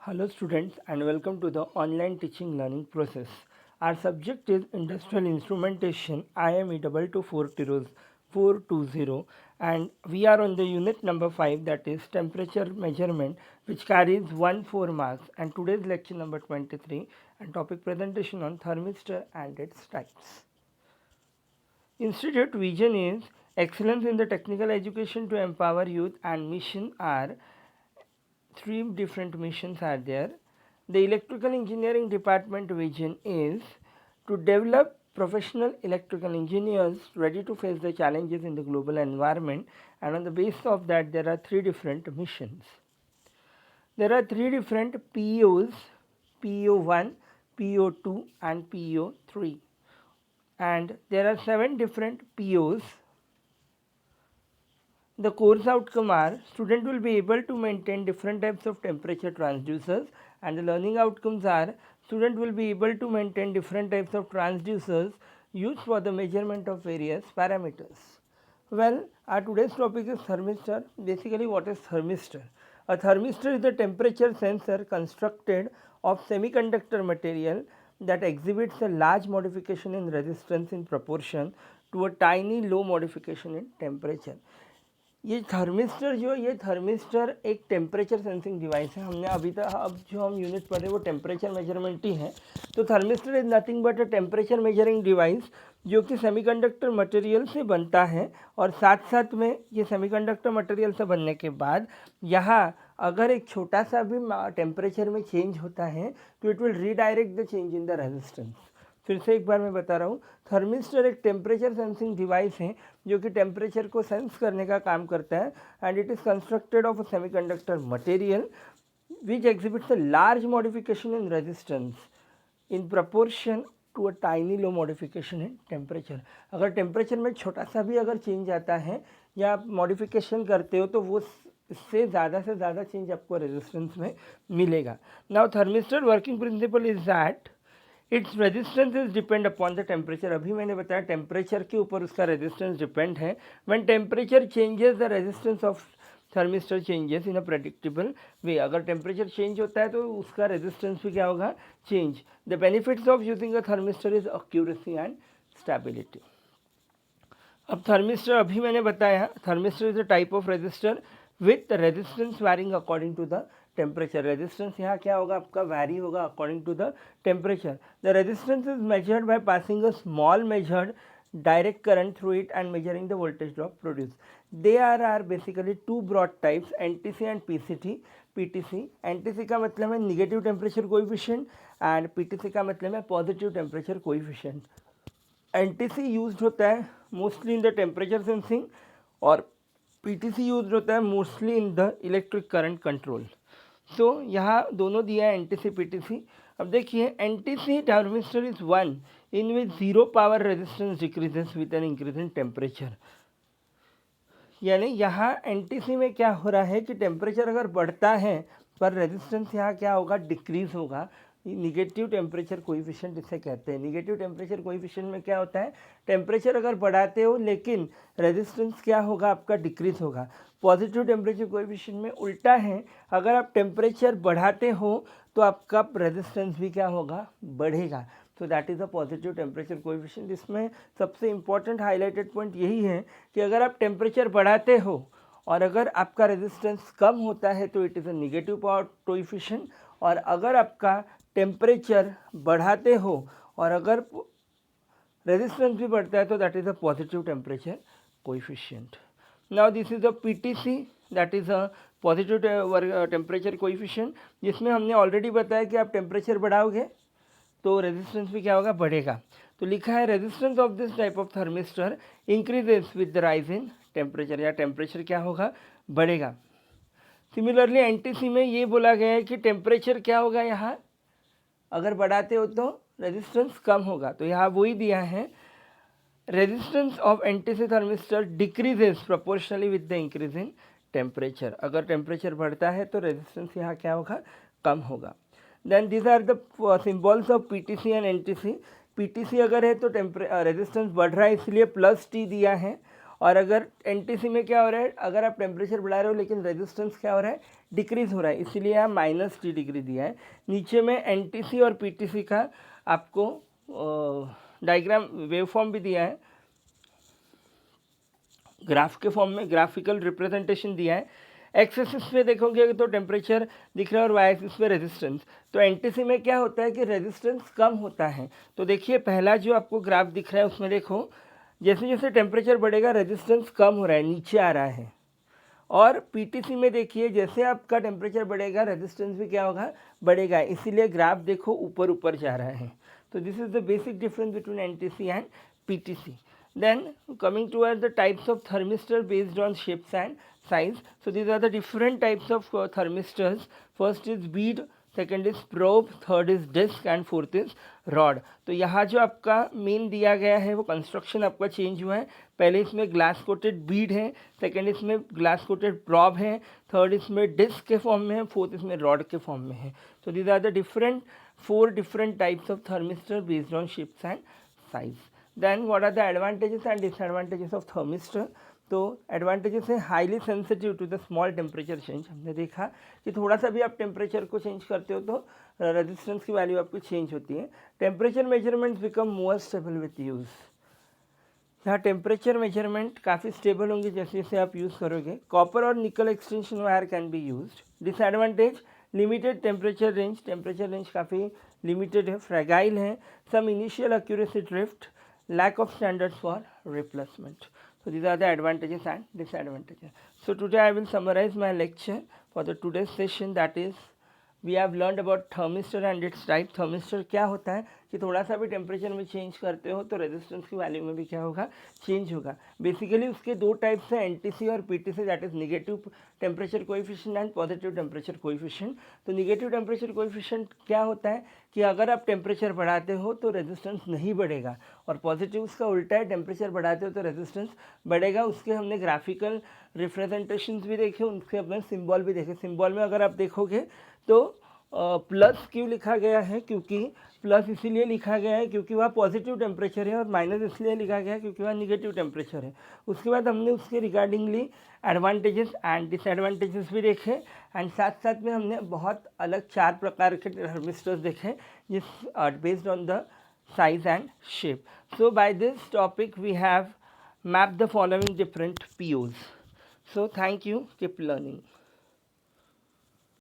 Hello students and welcome to the online teaching learning process. Our subject is Industrial Instrumentation IME 22420 and we are on the unit number 5, that is temperature measurement, which carries 4 marks, and today's lecture number 23 and topic presentation on thermistor and its types. Institute vision is excellence in the technical education to empower youth, and mission are three different missions are there. The electrical engineering department vision is to develop professional electrical engineers ready to face the challenges in the global environment, and on the basis of that there are three different missions. There are three different POs, PO1, PO2 and PO3, and there are 7 different POs. The course outcome are student will be able to maintain different types of temperature transducers, and the learning outcomes are student will be able to maintain different types of transducers used for the measurement of various parameters. Well, our today's topic is thermistor. Basically, what is thermistor? A thermistor is a temperature sensor constructed of semiconductor material that exhibits a large modification in resistance in proportion to a tiny low modification in temperature. ये thermistor ये thermistor एक temperature sensing device है. हमने अभी तक अब जो हम यूनिट पढ़ रहे हैं वो टेम्परेचर मेजरमेंट ही है. तो thermistor is nothing but a temperature measuring device जो कि सेमीकंडक्टर मटेरियल से बनता है, और साथ साथ में ये सेमीकंडक्टर मटेरियल से बनने के बाद यहाँ अगर एक छोटा सा भी टेम्परेचर में चेंज होता है तो it will redirect the change in the resistance. फिर से एक बार मैं बता रहा हूँ, थर्मिस्टर एक टेम्परेचर सेंसिंग डिवाइस है जो कि टेम्परेचर को सेंस करने का काम करता है, and it is constructed of a semiconductor material which exhibits a large modification in resistance in proportion to a tiny low modification in temperature. अगर टेम्परेचर में छोटा सा भी अगर चेंज आता है या आप मॉडिफिकेशन करते हो तो वो इससे ज़्यादा से ज़्यादा चेंज आपको रेजिस्टेंस में मिलेगा. Now thermistor working principle is that it's resistance is depend upon the temperature. अभी मैंने बताया टेम्परेचर के ऊपर उसका रेजिस्टेंस डिपेंड है. When temperature changes the resistance of thermistor changes in a predictable way. अगर टेम्परेचर चेंज होता है तो उसका रेजिस्टेंस भी क्या होगा, change. The benefits of using a thermistor is accuracy and stability. अब थर्मिस्टर अभी मैंने बताया, thermistor is a type of resistor with resistance varying according to the temperature. Resistance यहाँ क्या होगा आपका, वैरी होगा according to the temperature. The resistance is measured by passing a small measured direct current through it and measuring the voltage drop produced. There are basically two broad types, NTC and PCT. PTC, NTC का मतलब है negative temperature coefficient and PTC का मतलब है positive temperature coefficient. NTC used होता है mostly in the temperature sensing और PTC used होता है mostly in the electric current control. तो यहाँ दोनों दिया है NTC PTC. अब देखिए NTC thermistor is one in which zero power resistance decreases with an increase in temperature. यानी यहाँ NTC में क्या हो रहा है कि टेम्परेचर अगर बढ़ता है पर रेजिस्टेंस यहाँ क्या होगा, डिक्रीज होगा. निगेटिव टेम्परेचर कोएफिशिएंट इसे कहते हैं. निगेटिव टेम्परेचर कोएफिशिएंट में क्या होता है, टेम्परेचर अगर बढ़ाते हो लेकिन रेजिस्टेंस क्या होगा आपका, डिक्रीज होगा. पॉजिटिव टेम्परेचर कोएफिशिएंट में उल्टा है, अगर आप टेम्परेचर बढ़ाते हो तो आपका रेजिस्टेंस भी क्या होगा, बढ़ेगा. तो that is a positive temperature coefficient. इसमें सबसे इम्पॉर्टेंट हाईलाइटेड पॉइंट यही है कि अगर आप टेम्परेचर बढ़ाते हो और अगर आपका रेजिस्टेंस कम होता है तो it is a negative power coefficient, और अगर आपका टेम्परेचर बढ़ाते हो और अगर रेजिस्टेंस भी बढ़ता है तो that is a positive temperature coefficient. Now this is a PTC, that is a positive temperature coefficient, जिसमें हमने ऑलरेडी बताया कि आप टेम्परेचर बढ़ाओगे तो रेजिस्टेंस भी क्या होगा, बढ़ेगा. तो लिखा है resistance of this type of thermistor increases with the rise in temperature, या टेम्परेचर क्या होगा, बढ़ेगा. सिमिलरली NTC में ये बोला गया है कि टेम्परेचर क्या होगा, यहाँ अगर बढ़ाते हो तो रेजिस्टेंस कम होगा. तो यहाँ वही दिया है, resistance of NTC thermistor decreases proportionally with the increase in temperature. अगर टेम्परेचर बढ़ता है तो रेजिस्टेंस यहाँ क्या होगा, कम होगा. Then these are the symbols of PTC and NTC. PTC अगर है तो रेजिस्टेंस बढ़ रहा है इसलिए +T दिया है, और अगर NTC में क्या हो रहा है, अगर आप टेम्परेचर बढ़ा रहे हो लेकिन रेजिस्टेंस क्या हो रहा है, डिक्रीज़ हो रहा है, इसीलिए यहाँ -T डिग्री दिया है। नीचे में NTC और PTC का आपको डायग्राम वेव फॉर्म भी दिया है, ग्राफ के फॉर्म में ग्राफिकल रिप्रेजेंटेशन दिया है। एक्स एक्सिस पे देखोगे तो टेम्परेचर दिख रहा है और वाई एक्सिस पे रेजिस्टेंस। तो एनटीसी में क्या होता है कि रेजिस्टेंस कम होता है। तो देखिए पहला जो आपको ग्राफ दिख रहा है उसमें देखो, जैसे जैसे टेम्परेचर बढ़ेगा रेजिस्टेंस कम हो रहा है, नीचे आ रहा है। और पीटीसी में देखिए जैसे आपका टेम्परेचर बढ़ेगा रेजिस्टेंस भी क्या होगा, बढ़ेगा, इसीलिए ग्राफ देखो ऊपर ऊपर जा रहा है। तो this is the basic difference between NTC and PTC. Then coming towards the types of thermistor based on shapes and size. So these are the different types of thermistors. First is bead, second is probe, third is disk and fourth is rod. तो यहाँ जो आपका main दिया गया है वो construction आपका change हुआ है. पहले इसमें ग्लास कोटेड बीड है, सेकेंड इसमें ग्लास कोटेड प्रोब है, थर्ड इसमें डिस्क के फॉर्म में है, फोर्थ इसमें रॉड के फॉर्म में है. तो these are the different 4 different types of thermistor based on shapes and size. Then what are the advantages and disadvantages of thermistor? तो एडवांटेजेस है highly sensitive to the small temperature change. हमने देखा कि थोड़ा सा भी आप टेम्परेचर को चेंज करते हो तो रेजिस्टेंस की वैल्यू आपकी चेंज होती है. Temperature measurements become more stable with use. यहाँ टेम्परेचर मेजरमेंट काफ़ी स्टेबल होंगे जैसे जैसे आप यूज़ करोगे. कॉपर और nickel extension wire can be used. Disadvantage limited temperature range. Temperature range काफ़ी लिमिटेड है, फ्रेगाइल है. Some initial accuracy drift, lack of standards for replacement. So these are the advantages and disadvantages. So today I will summarize my lecture for the today's session, that is we have learned about thermistor and its type. thermistor क्या होता है कि थोड़ा सा भी temperature में change करते हो तो रेजिस्टेंस की वैल्यू में भी क्या होगा, चेंज होगा. बेसिकली उसके दो टाइप्स हैं, एनटीसी और PTC, that is negative temperature coefficient and positive temperature coefficient. तो निगेटिव टेम्परेचर कोएफिशिएंट क्या होता है कि अगर आप टेम्परेचर बढ़ाते हो तो रेजिस्टेंस नहीं बढ़ेगा, और पॉजिटिव उसका उल्टा है, टेम्परेचर बढ़ाते हो तो रेजिस्टेंस बढ़ेगा. उसके हमने ग्राफिकल रिप्रेजेंटेशंस भी देखे, उनके अपने सिंबल भी देखे. सिंबल में अगर आप देखोगे तो प्लस क्यों लिखा गया है, क्योंकि प्लस इसीलिए लिखा गया है क्योंकि वह पॉजिटिव टेम्परेचर है, और माइनस इसलिए लिखा गया है क्योंकि वह निगेटिव टेम्परेचर है. उसके बाद हमने उसके रिगार्डिंगली एडवांटेजेस एंड डिसएडवांटेजेस भी देखे, एंड साथ साथ में हमने बहुत अलग 4 प्रकार के थर्मिस्टर्स देखे जिस based on the size and shape. So by this topic we have mapped the following different POs. So thank you, keep learning.